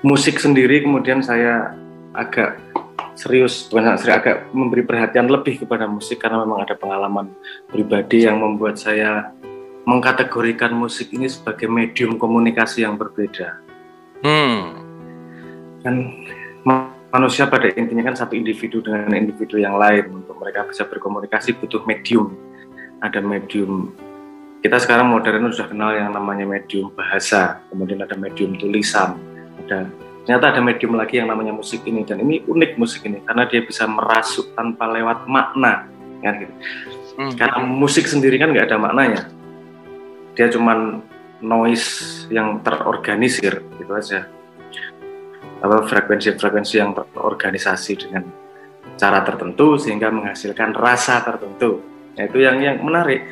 musik sendiri kemudian saya agak serius, agak memberi perhatian lebih kepada musik karena memang ada pengalaman pribadi yang membuat saya mengkategorikan musik ini sebagai medium komunikasi yang berbeda. Kan manusia pada intinya kan satu individu dengan individu yang lain. Untuk mereka bisa berkomunikasi butuh medium. Ada medium, kita sekarang modern sudah kenal yang namanya medium bahasa, kemudian ada medium tulisan, ternyata ada medium lagi yang namanya musik ini. Dan ini unik musik ini karena dia bisa merasuk tanpa lewat makna, kan gitu. Karena musik sendiri kan nggak ada maknanya, dia cuman noise yang terorganisir gitu aja, frekuensi yang terorganisasi dengan cara tertentu sehingga menghasilkan rasa tertentu. Nah, itu yang menarik.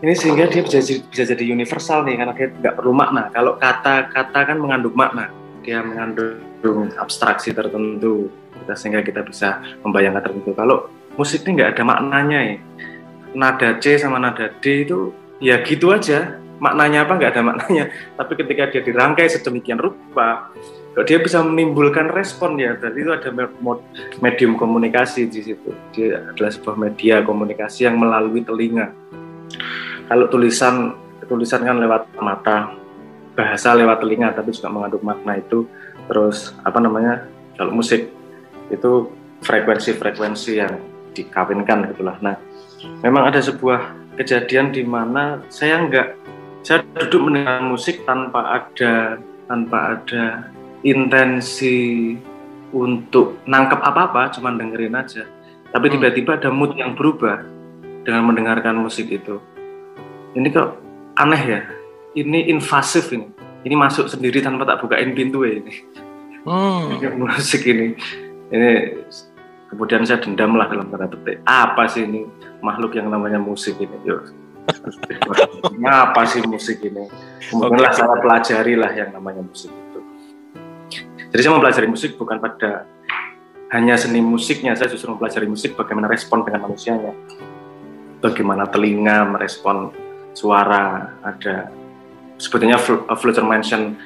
Ini sehingga dia bisa jadi universal nih karena dia nggak perlu makna. Kalau kata kan mengandung makna, dia mengandung abstraksi tertentu, sehingga kita bisa membayangkan tertentu. Kalau musik ini nggak ada maknanya ya. Nada C sama nada D itu ya gitu aja. Maknanya apa nggak ada maknanya. Tapi ketika dia dirangkai sedemikian rupa, dia bisa menimbulkan respon ya. Berarti itu ada medium komunikasi di situ. Dia adalah sebuah media komunikasi yang melalui telinga. Kalau tulisan kan lewat mata, bahasa lewat telinga, tapi juga mengandung makna itu. Terus kalau musik itu frekuensi yang dikawinkan gitulah. Nah, memang ada sebuah kejadian di mana saya duduk mendengar musik tanpa ada intensi untuk nangkep apa-apa, cuma dengerin aja. Tapi tiba-tiba ada mood yang berubah dengan mendengarkan musik itu. Ini kok aneh ya, ini invasif ini. Ini masuk sendiri tanpa tak bukain pintu ya ini. Musik ini kemudian saya dendam lah dalam tanda petik. Apa sih ini makhluk yang namanya musik ini? Apa sih musik ini? Kemudian saya pelajari lah yang namanya musik itu. Jadi saya mempelajari musik bukan pada hanya seni musiknya, saya justru mempelajari musik bagaimana respon dengan manusianya, bagaimana telinga merespon suara, ada sebetulnya Fletcher mention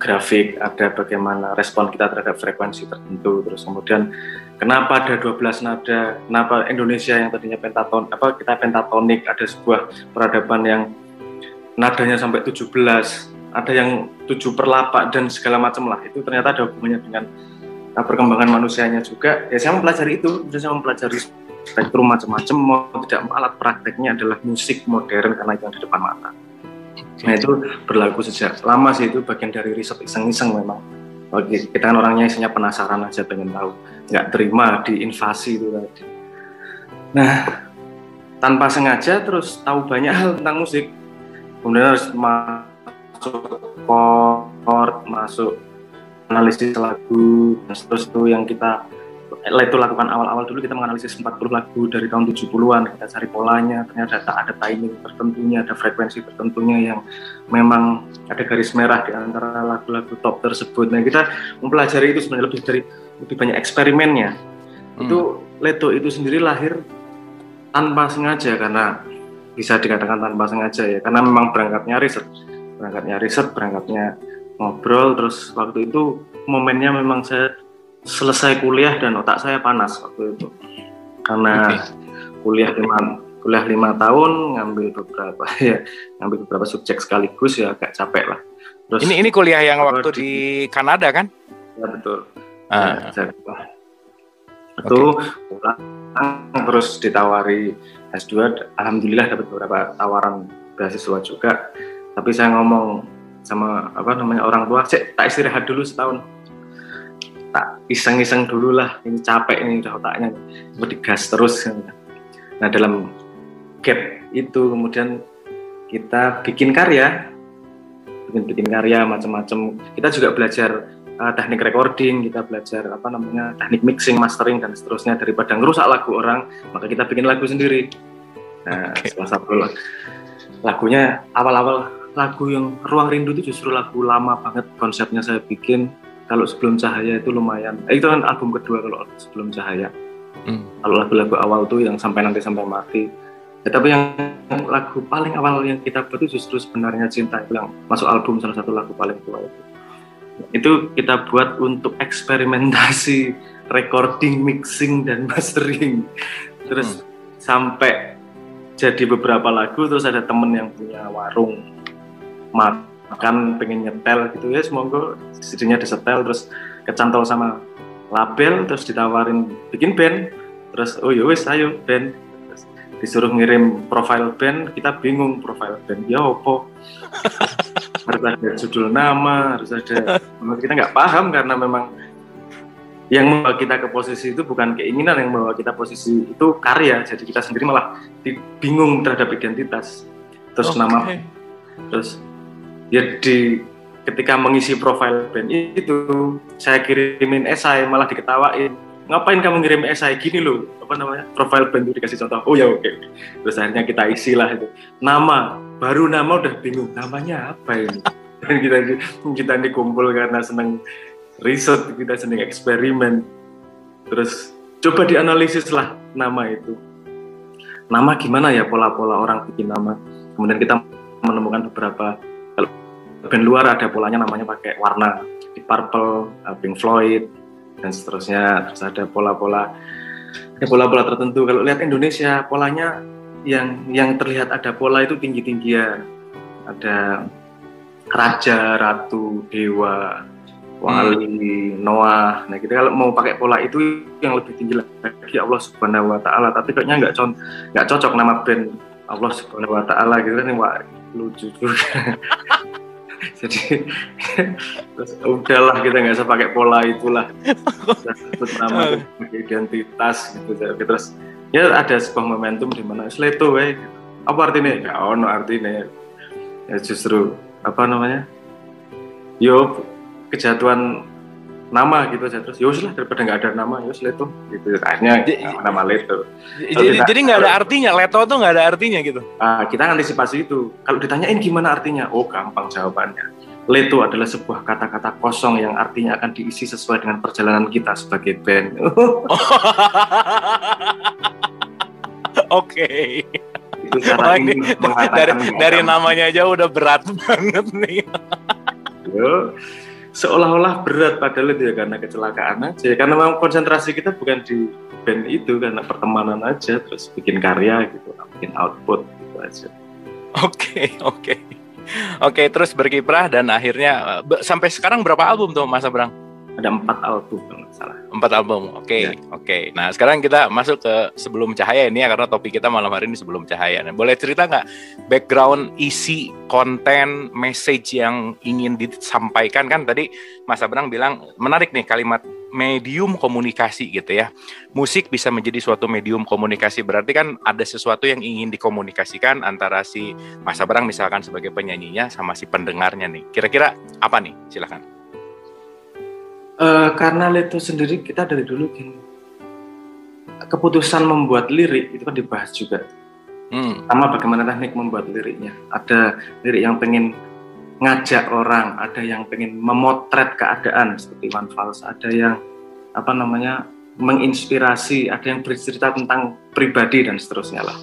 grafik, ada bagaimana respon kita terhadap frekuensi tertentu. Terus kemudian kenapa ada 12 nada, kenapa Indonesia yang tadinya kita pentatonik, ada sebuah peradaban yang nadanya sampai 17, ada yang 7/8 dan segala macam lah. Itu ternyata ada hubungannya dengan perkembangan manusianya juga. Ya saya mempelajari itu, saya mempelajari spektrum macam-macam, mau tidak alat prakteknya adalah musik modern karena itu yang di depan mata. Nah itu berlaku sejak lama sih, itu bagian dari riset iseng-iseng memang. Oke, kita kan orangnya isinya penasaran aja, pengen tahu, nggak terima diinvasi itu tadi. Nah, tanpa sengaja terus tahu banyak hal tentang musik. Kemudian harus masuk chord, masuk analisis lagu, dan terus itu yang kita itu lakukan awal-awal dulu. Kita menganalisis 40 lagu dari tahun 70-an, kita cari polanya, ternyata ada timing tertentunya, ada frekuensi tertentunya yang memang ada garis merah di antara lagu-lagu top tersebut. Nah, kita mempelajari itu sebenarnya lebih banyak eksperimennya. Itu Leto itu sendiri lahir tanpa sengaja, karena bisa dikatakan tanpa sengaja ya, karena memang berangkatnya riset, berangkatnya ngobrol. Terus waktu itu momennya memang saya selesai kuliah dan otak saya panas waktu itu karena kuliah 5 tahun ngambil beberapa subjek sekaligus, ya agak capek lah. Terus ini kuliah yang waktu di Kanada kan? Ya betul. Itu pulang terus ditawari S2, alhamdulillah dapat beberapa tawaran beasiswa juga. Tapi saya ngomong sama orang tua, tak istirahat dulu setahun, tak iseng-iseng dulu lah, ini capek ini udah otaknya, digas terus. Nah dalam gap itu kemudian kita bikin karya macam-macam. Kita juga belajar teknik recording, kita belajar teknik mixing, mastering dan seterusnya. Daripada ngerusak lagu orang, maka kita bikin lagu sendiri. Nah salah satu lagunya, awal-awal lagu yang Ruang Rindu itu justru lagu lama banget konsepnya saya bikin. Kalau Sebelum Cahaya itu lumayan, itu kan album kedua kalau Sebelum Cahaya. Kalau lagu-lagu awal tuh yang Sampai Nanti Sampai Mati. Ya, tapi yang lagu paling awal yang kita buat itu justru Sebenarnya Cinta, itu yang masuk album, salah satu lagu paling tua itu. Itu kita buat untuk eksperimentasi recording, mixing dan mastering. Terus sampai jadi beberapa lagu, terus ada temen yang punya warung makan pengen nyetel gitu ya, semoga CD-nya disetel, terus kecantol sama label, terus ditawarin bikin band, terus oh yowes ayo band, terus disuruh ngirim profile band, kita bingung profile band ya opo, harus ada judul nama, harus ada, kita nggak paham karena memang yang membawa kita ke posisi itu bukan keinginan, yang membawa kita posisi itu karya, jadi kita sendiri malah bingung terhadap identitas. Terus nama, terus ya ketika mengisi profile band itu saya kirimin esai malah diketawain, ngapain kamu ngirim esai gini loh, apa namanya, profile band itu dikasih contoh, oh ya oke. Terus akhirnya kita isi lah itu nama, baru nama udah bingung namanya apa ini. Dan kita dikumpul karena seneng riset, kita sendiri eksperimen, terus coba dianalisis lah nama itu, nama gimana ya pola-pola orang bikin nama. Kemudian kita menemukan beberapa, kalau band luar ada polanya namanya pakai warna, di Purple, Pink Floyd dan seterusnya. Terus ada pola-pola tertentu. Kalau lihat Indonesia polanya yang terlihat ada pola itu tinggi-tinggian, ada raja, ratu, dewa, wali, Noah. Nah kita kalau mau pakai pola itu yang lebih tinggi lagi Allah Subhanahu Wa Taala. Tapi kayaknya nggak cocok nama band Allah Subhanahu Wa Taala gitu kan, wah lucu juga. Jadi terus udahlah kita nggak usah pakai pola itulah. Sebut nama sebagai identitas gitu. Terus ya ada sebuah momentum di mana sleto gitu. Apa artinya? Nggak ono artinya. Ya justru apa namanya? Yo kejatuhan nama gitu aja, terus yos lah daripada nggak ada nama, yos Leto gitu, akhirnya nama Leto. Jadi nggak ada artinya, Leto tuh nggak ada artinya gitu. Kita antisipasi itu. Kalau ditanyain gimana artinya, oh gampang jawabannya. Leto adalah sebuah kata-kata kosong yang artinya akan diisi sesuai dengan perjalanan kita sebagai band. Oke. Itu cara ini dari namanya aja udah berat banget nih. Yo. Seolah-olah berat padahal itu ya karena kecelakaan aja, karena memang konsentrasi kita bukan di band itu, karena pertemanan aja, terus bikin karya gitu, bikin output gitu aja. Oke, terus berkiprah dan akhirnya sampai sekarang berapa album tuh Mas Abrang? Ada 4 album kalau nggak salah. 4 album, oke. Nah sekarang kita masuk ke Sebelum Cahaya ini ya, karena topik kita malam hari ini Sebelum Cahaya. Nah, boleh cerita nggak background, isi, konten, message yang ingin disampaikan? Kan tadi Mas Abrang bilang menarik nih kalimat medium komunikasi gitu ya. Musik bisa menjadi suatu medium komunikasi, berarti kan ada sesuatu yang ingin dikomunikasikan antara si Mas Abrang misalkan sebagai penyanyinya sama si pendengarnya nih. Kira-kira apa nih? Silakan. Karena Leto sendiri kita dari dulu gini, keputusan membuat lirik itu kan dibahas juga. Sama bagaimana teknik membuat liriknya. Ada lirik yang pengen ngajak orang, ada yang pengen memotret keadaan seperti Iwan Fals, ada yang menginspirasi, ada yang bercerita tentang pribadi dan seterusnya lah.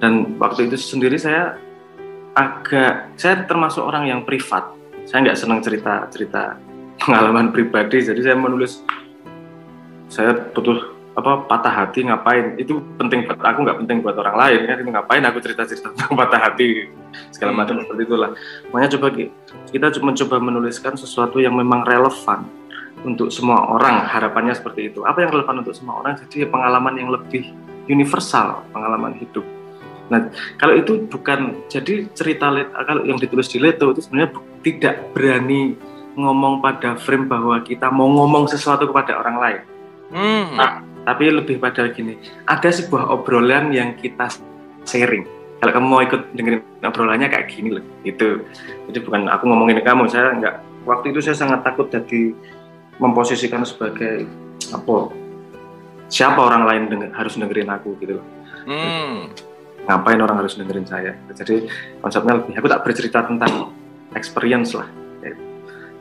Dan waktu itu sendiri saya termasuk orang yang privat. Saya nggak senang cerita pengalaman pribadi, jadi saya menulis, saya butuh patah hati ngapain, itu penting buat aku, nggak penting buat orang lain kan, itu ngapain aku cerita tentang patah hati segala macam seperti itulah. Makanya kita mencoba menuliskan sesuatu yang memang relevan untuk semua orang, harapannya seperti itu. Apa yang relevan untuk semua orang, jadi pengalaman yang lebih universal, pengalaman hidup. Nah kalau itu bukan, jadi cerita kalau yang ditulis di Leto itu sebenarnya tidak berani ngomong pada frame bahwa kita mau ngomong sesuatu kepada orang lain. Nah, tapi lebih pada gini, ada sebuah obrolan yang kita sharing. Kalau kamu mau ikut dengerin obrolannya kayak gini loh, gitu. Jadi bukan aku ngomongin ke kamu, saya nggak. Waktu itu saya sangat takut jadi memposisikan sebagai siapa orang lain harus dengerin aku gitu loh. Ngapain orang harus dengerin saya? Jadi konsepnya lebih, aku tak bercerita tentang experience lah.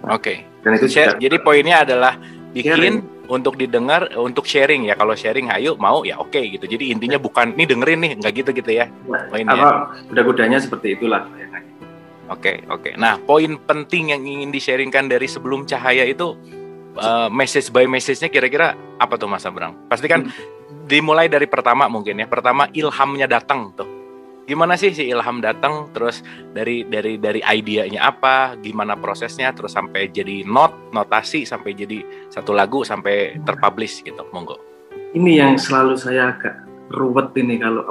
Oke. Dan itu jadi poinnya adalah bikin untuk didengar, untuk sharing ya. Kalau sharing ayo mau ya oke gitu. Jadi intinya bukan nih dengerin nih, enggak gitu ya. Poinnya. Kuda-kudanya seperti itulah. Oke. Nah, poin penting yang ingin di-sharingkan dari Sebelum Cahaya itu message by message-nya kira-kira apa tuh Mas Abrang? Pasti kan dimulai dari pertama mungkin ya. Pertama ilhamnya datang tuh. Gimana sih si ilham datang, terus dari idenya apa, gimana prosesnya, terus sampai jadi notasi, sampai jadi satu lagu, sampai terpublish gitu. Monggo. Ini yang selalu saya agak ruwet ini kalau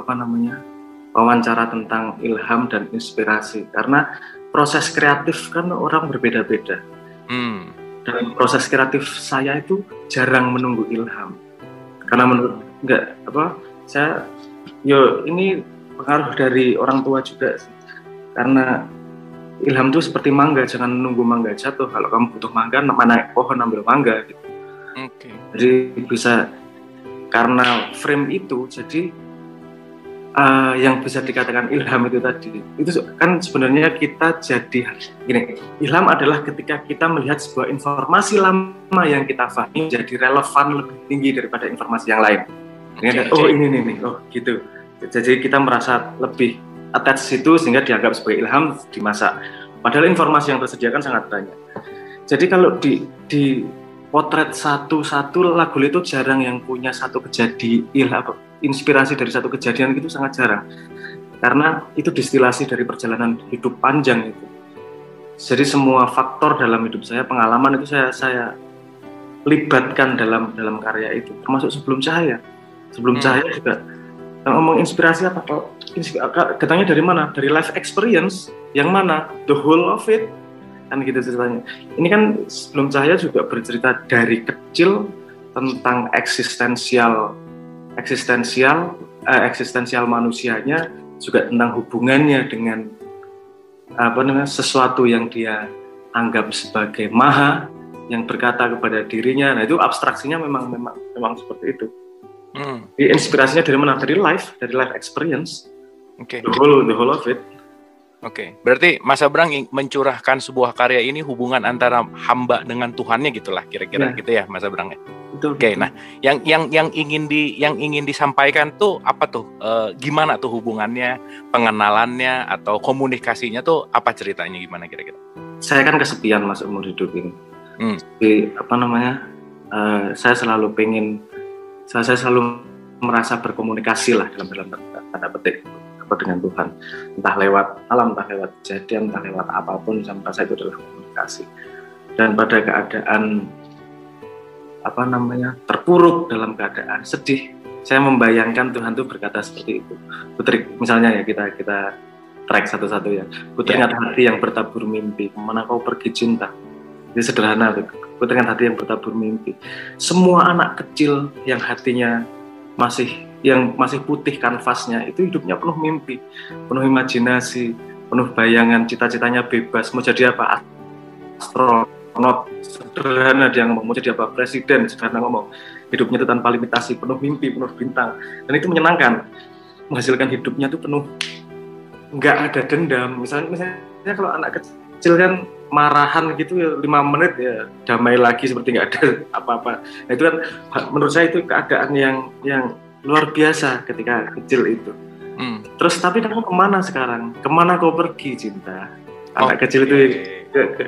wawancara tentang ilham dan inspirasi, karena proses kreatif kan orang berbeda-beda. Dan proses kreatif saya itu jarang menunggu ilham, karena ini pengaruh dari orang tua juga sih. Karena ilham itu seperti mangga, jangan nunggu mangga jatuh. Kalau kamu butuh mangga, naik pohon ambil mangga gitu. Jadi bisa, karena frame itu, jadi yang bisa dikatakan ilham itu tadi, itu kan sebenarnya kita jadi gini, ilham adalah ketika kita melihat sebuah informasi lama yang kita pahami jadi relevan lebih tinggi daripada informasi yang lain. Ini gitu. Jadi kita merasa lebih attach situ sehingga dianggap sebagai ilham di masa. Padahal informasi yang tersedia kan sangat banyak. Jadi kalau di potret satu-satu lagu itu jarang yang punya satu inspirasi dari satu kejadian, itu sangat jarang. Karena itu distilasi dari perjalanan hidup panjang itu. Jadi semua faktor dalam hidup saya, pengalaman itu saya libatkan dalam karya itu, termasuk Sebelum Cahaya. Sebelum Cahaya juga ngomong inspirasi apa? Katanya dari mana? Dari life experience yang mana? The whole of it. Kan gitu ceritanya. Ini kan Sebelum Cahaya juga bercerita dari kecil tentang eksistensial manusianya, juga tentang hubungannya dengan sesuatu yang dia anggap sebagai maha, yang berkata kepada dirinya. Nah, itu abstraksinya memang seperti itu. Jadi inspirasinya dari mana? Dari life experience. The whole of it. Berarti Mas Abrang mencurahkan sebuah karya ini hubungan antara hamba dengan Tuhannya gitulah kira-kira gitu ya Mas Abrang ya. Nah yang ingin disampaikan tuh apa tuh? Gimana tuh hubungannya, pengenalannya atau komunikasinya tuh apa ceritanya, gimana kira-kira? Saya kan kesepian Mas umur hidup ini. Jadi saya selalu merasa berkomunikasi lah dalam tanda petik dengan Tuhan, entah lewat alam, entah lewat kejadian, entah lewat apapun, saya merasa itu adalah komunikasi. Dan pada keadaan terpuruk, dalam keadaan sedih, saya membayangkan Tuhan itu berkata seperti itu. Putri, misalnya ya, kita track satu-satu ya. Kuteringat hati yang bertabur mimpi, kemana kau pergi cinta. Ini sederhana, kuteringat hati yang bertabur mimpi. Semua anak kecil yang hatinya masih putih kanvasnya, itu hidupnya penuh mimpi, penuh imajinasi, penuh bayangan, cita-citanya bebas. Mau jadi apa? Astronot, sederhana dia ngomong. Mau jadi apa? Presiden, sederhana ngomong. Hidupnya itu tanpa limitasi, penuh mimpi, penuh bintang. Dan itu menyenangkan. Menghasilkan hidupnya itu penuh, nggak ada dendam. Misalnya kalau anak kecil kan marahan gitu ya, 5 menit ya damai lagi seperti nggak ada apa-apa. Nah, itu kan menurut saya itu keadaan yang luar biasa ketika kecil itu. Terus tapi kamu kemana sekarang? Kemana kau pergi cinta? Anak kecil itu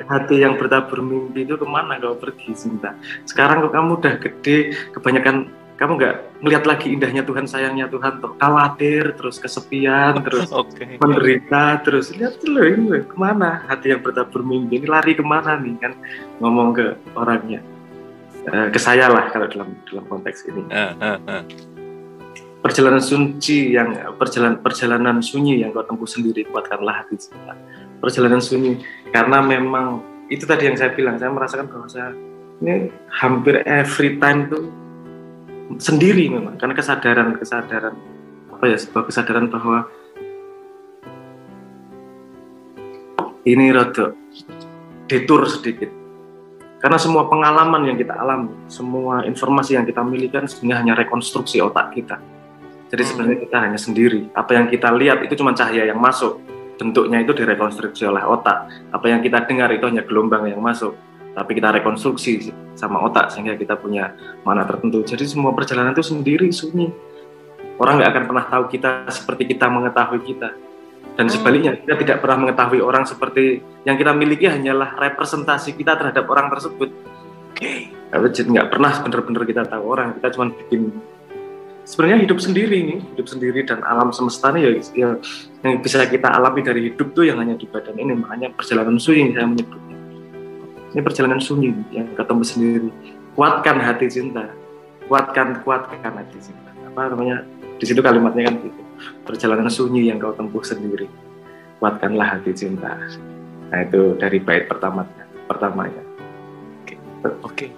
hati yang bertabur mimpi itu, kemana kau pergi cinta? Sekarang kok kamu udah gede, kebanyakan kamu nggak melihat lagi indahnya Tuhan, sayangnya Tuhan, khawatir, terus kesepian, terus menderita, terus lihat dulu ini kemana hati yang bertabur mimpi ini, lari kemana nih kan, ngomong ke orangnya, ke saya lah kalau dalam konteks ini. Perjalanan sunyi yang kau tempuh sendiri, kuatkanlah hati cinta. Perjalanan sunyi, karena memang itu tadi yang saya bilang, saya merasakan bahwa saya ini hampir every time tuh sendiri memang, karena kesadaran sebuah kesadaran bahwa ini rada detour sedikit, karena semua pengalaman yang kita alami, semua informasi yang kita miliki kan sebenarnya hanya rekonstruksi otak kita. Jadi sebenarnya kita hanya sendiri. Apa yang kita lihat itu cuma cahaya yang masuk, bentuknya itu direkonstruksi oleh otak. Apa yang kita dengar itu hanya gelombang yang masuk, tapi kita rekonstruksi sama otak sehingga kita punya makna tertentu. Jadi semua perjalanan itu sendiri, sunyi. Orang nggak akan pernah tahu kita seperti kita mengetahui kita. Dan sebaliknya, kita tidak pernah mengetahui orang seperti yang kita miliki hanyalah representasi kita terhadap orang tersebut. Jadi nggak pernah benar-benar kita tahu orang, kita cuma bikin sebenarnya hidup sendiri dan alam semesta ini ya yang bisa kita alami dari hidup tuh yang hanya di badan ini. Makanya perjalanan sunyi saya menyebutnya. Ini perjalanan sunyi yang ketemu sendiri. Kuatkan hati cinta, kuatkan hati cinta. Apa namanya? Di situ kalimatnya kan gitu. Perjalanan sunyi yang kau tempuh sendiri, kuatkanlah hati cinta. Nah itu dari bait pertamanya. Oke.